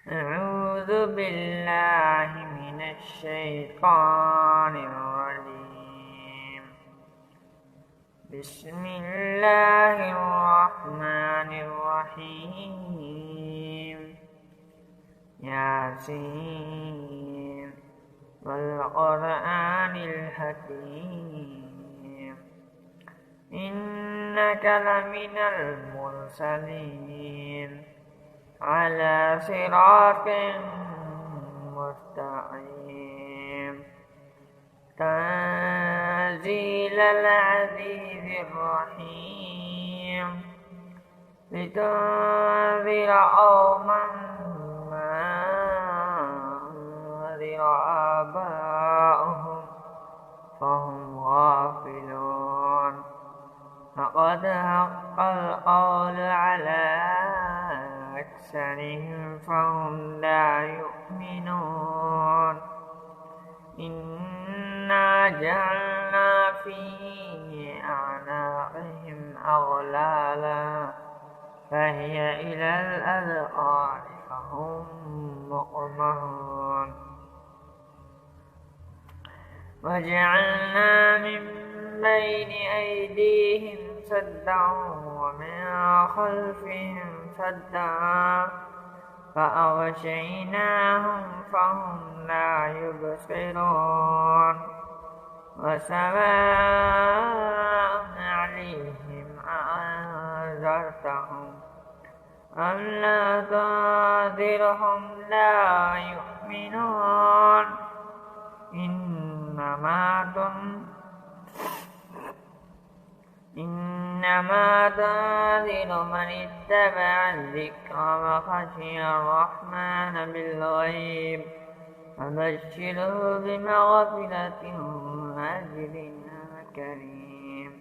أعوذ بالله من الشيطان الرجيم. بسم الله الرحمن الرحيم. ياسين والقرآن الحكيم إنك لمن المرسلين على صراط مستقيم تنزيل العزيز الرحيم لتنذر قوما ما أنذر آباؤهم فهم غافلون لقد حق القول على أكثرهم فهم لا يؤمنون إنا جعلنا في أعناقهم أغلالا فهي إلى الأذقان فهم مقمحون وجعلنا من بين أيديهم سدا ومن خلفهم سدا فأغشيناهم فهم لا يبصرون وسواء عليهم أأنذرتهم أم لا تنذرهم لا يؤمنون إنما تنذر من اتبع الذكر وخشي الرحمن بالغيب فبشره بمغفرة وأجر كريم.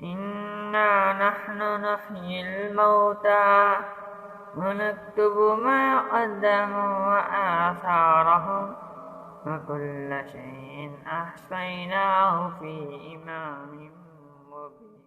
إنا نحن نحيي الموتى ونكتب ما قدموا وآثارهم وكل شيء أحصيناه في إمام مبين.